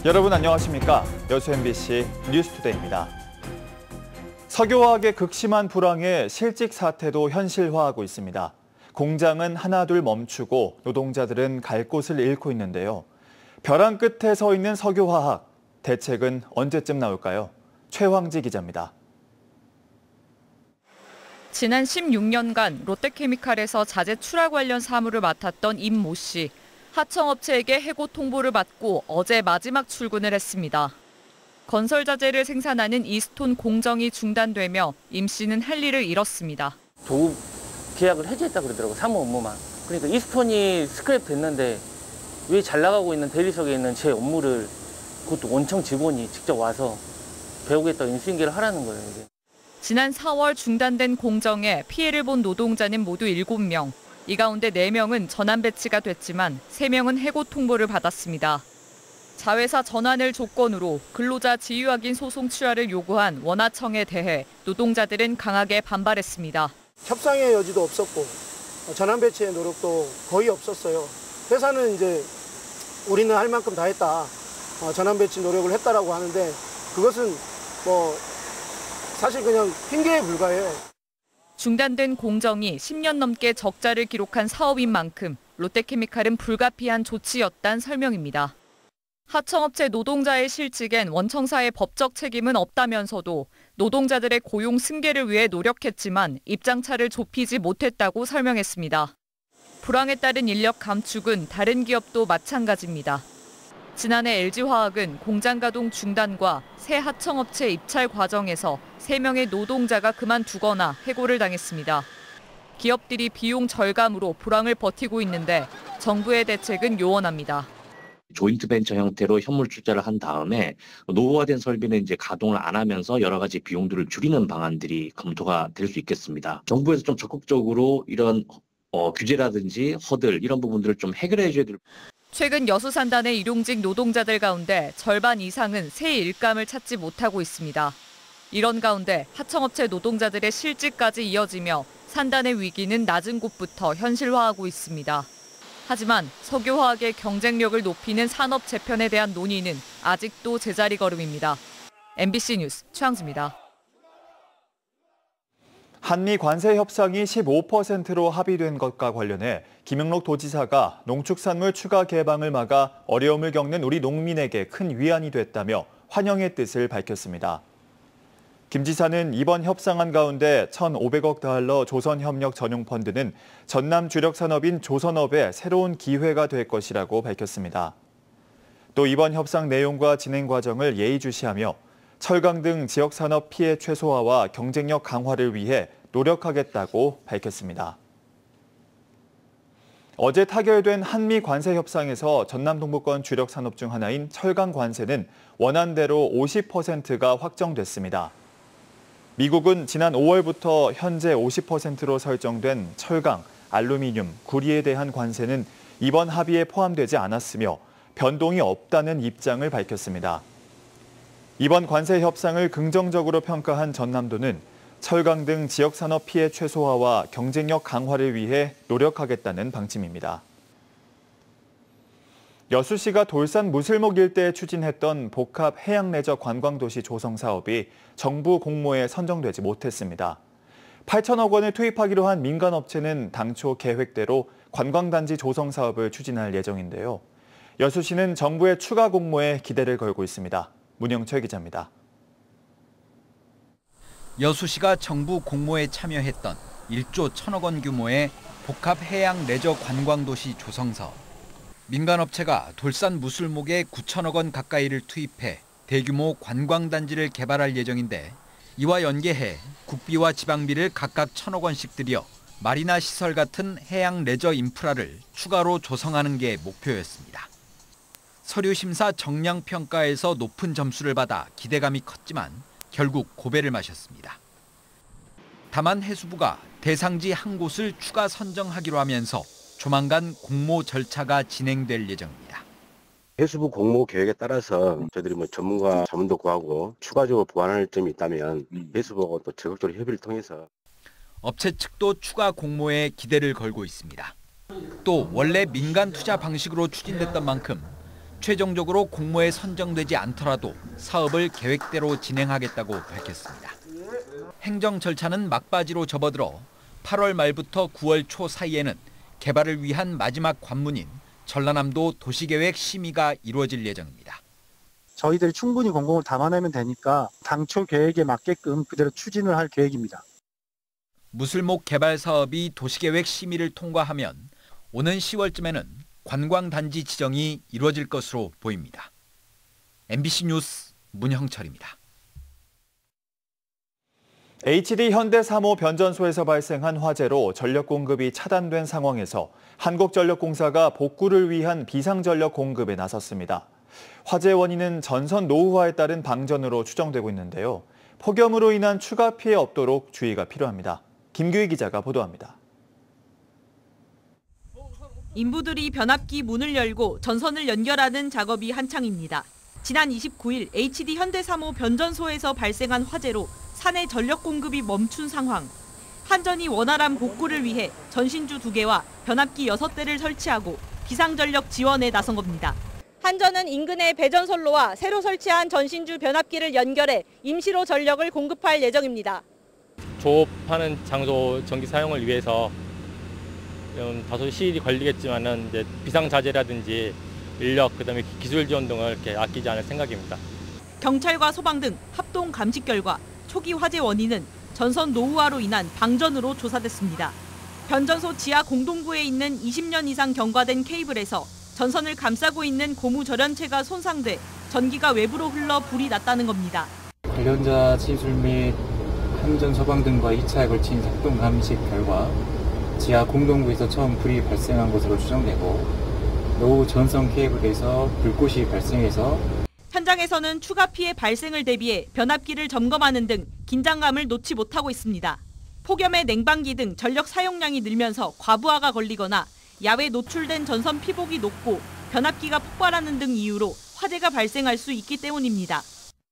여러분 안녕하십니까? 여수 MBC 뉴스투데이입니다. 석유화학의 극심한 불황에 실직 사태도 현실화하고 있습니다. 공장은 하나둘 멈추고 노동자들은 갈 곳을 잃고 있는데요. 벼랑 끝에 서 있는 석유화학, 대책은 언제쯤 나올까요? 최황지 기자입니다. 지난 16년간 롯데케미칼에서 자재 출하 관련 사무를 맡았던 임 모 씨. 하청업체에게 해고 통보를 받고 어제 마지막 출근을 했습니다. 건설 자재를 생산하는 이스톤 공정이 중단되며 임 씨는 할 일을 잃었습니다. 조급 계약을 해지했다 그러더라고요. 사무 업무만. 그러니까 이스톤이 스크랩 됐는데 왜 잘 나가고 있는 대리석에 있는 제 업무를 그것도 원청 직원이 직접 와서 배우겠다고 인수인계를 하라는 거예요. 이게. 지난 4월 중단된 공정에 피해를 본 노동자는 모두 7명. 이 가운데 4명은 전환 배치가 됐지만 3명은 해고 통보를 받았습니다. 자회사 전환을 조건으로 근로자 지위 확인 소송 취하를 요구한 원하청에 대해 노동자들은 강하게 반발했습니다. 협상의 여지도 없었고 전환 배치의 노력도 거의 없었어요. 회사는 이제 우리는 할 만큼 다 했다. 전환 배치 노력을 했다라고 하는데 그것은 사실 그냥 핑계에 불과해요. 중단된 공정이 10년 넘게 적자를 기록한 사업인 만큼 롯데케미칼은 불가피한 조치였단 설명입니다. 하청업체 노동자의 실직엔 원청사의 법적 책임은 없다면서도 노동자들의 고용 승계를 위해 노력했지만 입장차를 좁히지 못했다고 설명했습니다. 불황에 따른 인력 감축은 다른 기업도 마찬가지입니다. 지난해 LG화학은 공장 가동 중단과 새 하청업체 입찰 과정에서 3명의 노동자가 그만두거나 해고를 당했습니다. 기업들이 비용 절감으로 불황을 버티고 있는데 정부의 대책은 요원합니다. 조인트 벤처 형태로 현물 투자를 한 다음에 노후화된 설비는 이제 가동을 안 하면서 여러 가지 비용들을 줄이는 방안들이 검토가 될 수 있겠습니다. 정부에서 좀 적극적으로 이런 규제라든지 허들 이런 부분들을 좀 해결해 줘야 될. 최근 여수 산단의 일용직 노동자들 가운데 절반 이상은 새 일감을 찾지 못하고 있습니다. 이런 가운데 하청업체 노동자들의 실직까지 이어지며 산단의 위기는 낮은 곳부터 현실화하고 있습니다. 하지만 석유화학의 경쟁력을 높이는 산업 재편에 대한 논의는 아직도 제자리 걸음입니다. MBC 뉴스 최황지입니다. 한미 관세 협상이 15%로 합의된 것과 관련해 김영록 도지사가 농축산물 추가 개방을 막아 어려움을 겪는 우리 농민에게 큰 위안이 됐다며 환영의 뜻을 밝혔습니다. 김 지사는 이번 협상안 가운데 1,500억 달러 조선협력 전용펀드는 전남 주력 산업인 조선업의 새로운 기회가 될 것이라고 밝혔습니다. 또 이번 협상 내용과 진행 과정을 예의주시하며 철강 등 지역 산업 피해 최소화와 경쟁력 강화를 위해 노력하겠다고 밝혔습니다. 어제 타결된 한미 관세 협상에서 전남 동부권 주력 산업 중 하나인 철강 관세는 원안대로 50%가 확정됐습니다. 미국은 지난 5월부터 현재 50%로 설정된 철강, 알루미늄, 구리에 대한 관세는 이번 합의에 포함되지 않았으며 변동이 없다는 입장을 밝혔습니다. 이번 관세 협상을 긍정적으로 평가한 전남도는 철강 등 지역산업 피해 최소화와 경쟁력 강화를 위해 노력하겠다는 방침입니다. 여수시가 돌산 무슬목 일대에 추진했던 복합 해양레저 관광도시 조성 사업이 정부 공모에 선정되지 못했습니다. 8천억 원을 투입하기로 한 민간업체는 당초 계획대로 관광단지 조성 사업을 추진할 예정인데요. 여수시는 정부의 추가 공모에 기대를 걸고 있습니다. 문영철 기자입니다. 여수시가 정부 공모에 참여했던 1조 1천억 원 규모의 복합 해양 레저 관광도시 조성 사업. 민간업체가 돌산 무술목에 9천억 원 가까이를 투입해 대규모 관광단지를 개발할 예정인데 이와 연계해 국비와 지방비를 각각 1천억 원씩 들여 마리나 시설 같은 해양 레저 인프라를 추가로 조성하는 게 목표였습니다. 서류 심사 정량 평가에서 높은 점수를 받아 기대감이 컸지만 결국 고배를 마셨습니다. 다만 해수부가 대상지 한 곳을 추가 선정하기로 하면서 조만간 공모 절차가 진행될 예정입니다. 해수부 공모 계획에 따라서 저희들이 전문가 자문도 구하고 추가적으로 보완할 점이 있다면 해수부하고 또 적극적으로 협의를 통해서 업체 측도 추가 공모에 기대를 걸고 있습니다. 또 원래 민간 투자 방식으로 추진됐던 만큼 최종적으로 공모에 선정되지 않더라도 사업을 계획대로 진행하겠다고 밝혔습니다. 행정 절차는 막바지로 접어들어 8월 말부터 9월 초 사이에는 개발을 위한 마지막 관문인 전라남도 도시계획 심의가 이루어질 예정입니다. 저희들이 충분히 공공을 담아내면 되니까 당초 계획에 맞게끔 그대로 추진을 할 계획입니다. 무술목 개발 사업이 도시계획 심의를 통과하면 오는 10월쯤에는 관광단지 지정이 이루어질 것으로 보입니다. MBC 뉴스 문형철입니다. HD 현대3호 변전소에서 발생한 화재로 전력 공급이 차단된 상황에서 한국전력공사가 복구를 위한 비상전력 공급에 나섰습니다. 화재 원인은 전선 노후화에 따른 방전으로 추정되고 있는데요. 폭염으로 인한 추가 피해 없도록 주의가 필요합니다. 김규희 기자가 보도합니다. 인부들이 변압기 문을 열고 전선을 연결하는 작업이 한창입니다. 지난 29일 HD 현대3호 변전소에서 발생한 화재로 사내 전력 공급이 멈춘 상황. 한전이 원활한 복구를 위해 전신주 2개와 변압기 6대를 설치하고 비상전력 지원에 나선 겁니다. 한전은 인근의 배전선로와 새로 설치한 전신주 변압기를 연결해 임시로 전력을 공급할 예정입니다. 조업하는 장소 전기 사용을 위해서 다소 시일이 걸리겠지만은 이제 비상자재라든지 인력, 그다음에 기술 지원 등을 이렇게 아끼지 않을 생각입니다. 경찰과 소방 등 합동 감식 결과 초기 화재 원인은 전선 노후화로 인한 방전으로 조사됐습니다. 변전소 지하 공동구에 있는 20년 이상 경과된 케이블에서 전선을 감싸고 있는 고무 절연체가 손상돼 전기가 외부로 흘러 불이 났다는 겁니다. 관련자 시술 및 한전 소방 등과 2차에 걸친 합동 감식 결과 지하 공동구에서 처음 불이 발생한 것으로 추정되고 노후 전선 케이블에서 불꽃이 발생해서 현장에서는 추가 피해 발생을 대비해 변압기를 점검하는 등 긴장감을 놓지 못하고 있습니다. 폭염에 냉방기 등 전력 사용량이 늘면서 과부하가 걸리거나 야외 노출된 전선 피복이 높고 변압기가 폭발하는 등 이유로 화재가 발생할 수 있기 때문입니다.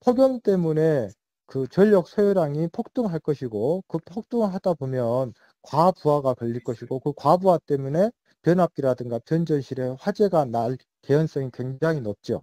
폭염 때문에 그 전력 소요량이 폭등할 것이고 그 폭등하다 보면 과부하가 걸릴 것이고 그 과부하 때문에 변압기라든가 변전실에 화재가 날 개연성이 굉장히 높죠.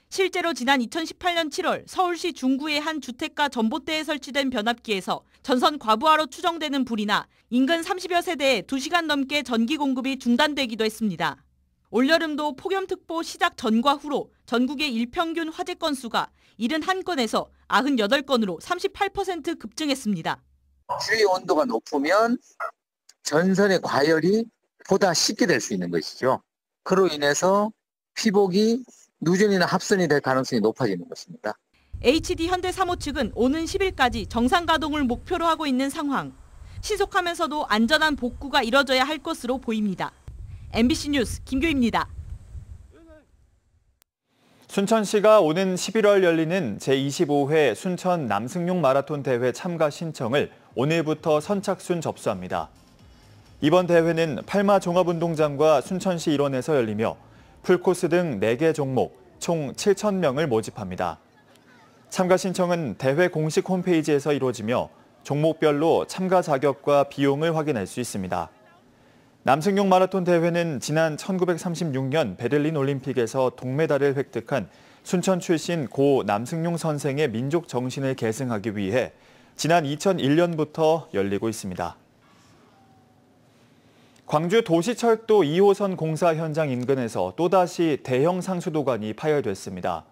실제로 지난 2018년 7월 서울시 중구의 한 주택가 전봇대에 설치된 변압기에서 전선 과부하로 추정되는 불이 나 인근 30여 세대에 2시간 넘게 전기 공급이 중단되기도 했습니다. 올여름도 폭염특보 시작 전과 후로 전국의 일평균 화재 건수가 71건에서 98건으로 38% 급증했습니다. 주위 온도가 높으면 전선의 과열이 보다 쉽게 될 수 있는 것이죠. 그로 인해서 피복이 누전이나 합선이 될 가능성이 높아지는 것입니다. HD 현대3호 측은 오는 10일까지 정상 가동을 목표로 하고 있는 상황. 신속하면서도 안전한 복구가 이뤄져야 할 것으로 보입니다. MBC 뉴스 김규희입니다. 순천시가 오는 11월 열리는 제25회 순천 남승용 마라톤 대회 참가 신청을 오늘부터 선착순 접수합니다. 이번 대회는 팔마 종합운동장과 순천시 일원에서 열리며 풀코스 등 4개 종목, 총 7,000명을 모집합니다. 참가 신청은 대회 공식 홈페이지에서 이루어지며 종목별로 참가 자격과 비용을 확인할 수 있습니다. 남승용 마라톤 대회는 지난 1936년 베를린 올림픽에서 동메달을 획득한 순천 출신 고 남승용 선생의 민족 정신을 계승하기 위해 지난 2001년부터 열리고 있습니다. 광주 도시철도 2호선 공사 현장 인근에서 또다시 대형 상수도관이 파열됐습니다.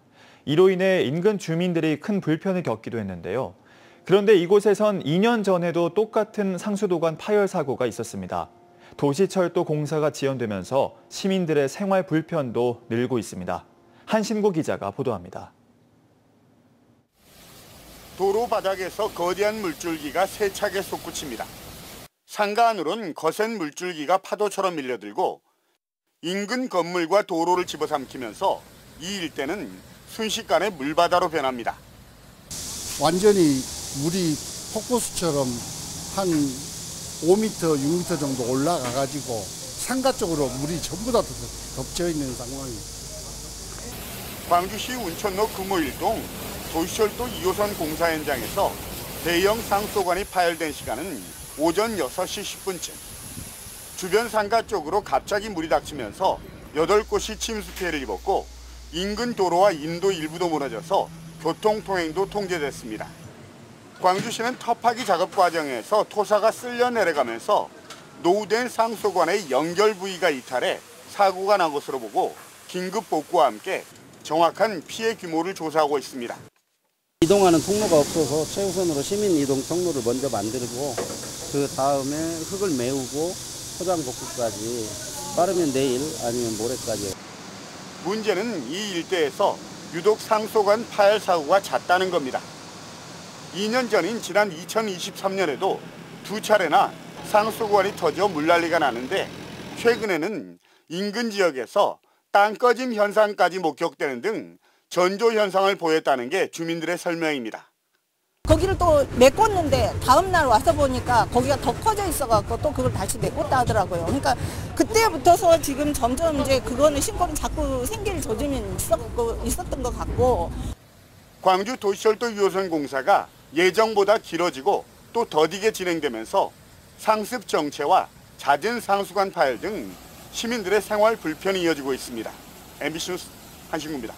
이로 인해 인근 주민들이 큰 불편을 겪기도 했는데요. 그런데 이곳에선 2년 전에도 똑같은 상수도관 파열 사고가 있었습니다. 도시철도 공사가 지연되면서 시민들의 생활 불편도 늘고 있습니다. 한신구 기자가 보도합니다. 도로 바닥에서 거대한 물줄기가 세차게 솟구칩니다. 상가 안으로는 거센 물줄기가 파도처럼 밀려들고 인근 건물과 도로를 집어삼키면서 이 일대는 순식간에 물바다로 변합니다. 완전히 물이 폭포수처럼 한 5m, 6m 정도 올라가가지고 상가 쪽으로 물이 전부 다 덮쳐 있는 상황입니다. 광주시 운천로 금호 1동 도시철도 2호선 공사 현장에서 대형 상수도관이 파열된 시간은 오전 6시 10분쯤. 주변 상가 쪽으로 갑자기 물이 닥치면서 8곳이 침수 피해를 입었고 인근 도로와 인도 일부도 무너져서 교통 통행도 통제됐습니다. 광주시는 터파기 작업 과정에서 토사가 쓸려 내려가면서 노후된 상수도관의 연결 부위가 이탈해 사고가 난 것으로 보고 긴급 복구와 함께 정확한 피해 규모를 조사하고 있습니다. 이동하는 통로가 없어서 최우선으로 시민 이동 통로를 먼저 만들고 그 다음에 흙을 메우고 포장 복구까지 빠르면 내일 아니면 모레까지. 문제는 이 일대에서 유독 상수도관 파열 사고가 잦다는 겁니다. 2년 전인 지난 2023년에도 2차례나 상수도관이 터져 물난리가 나는데 최근에는 인근 지역에서 땅 꺼짐 현상까지 목격되는 등 전조 현상을 보였다는 게 주민들의 설명입니다. 거기를 또 메꿨는데 다음 날 와서 보니까 거기가 더 커져 있어갖고 또 그걸 다시 메꿨다 하더라고요. 그러니까 그때부터서 지금 점점 이제 그거는 신고는 자꾸 생길 조짐이 있었던 것 같고. 광주 도시철도 2호선 공사가 예정보다 길어지고 또 더디게 진행되면서 상습 정체와 잦은 상수관 파열 등 시민들의 생활 불편이 이어지고 있습니다. MBC 뉴스 한신구입니다.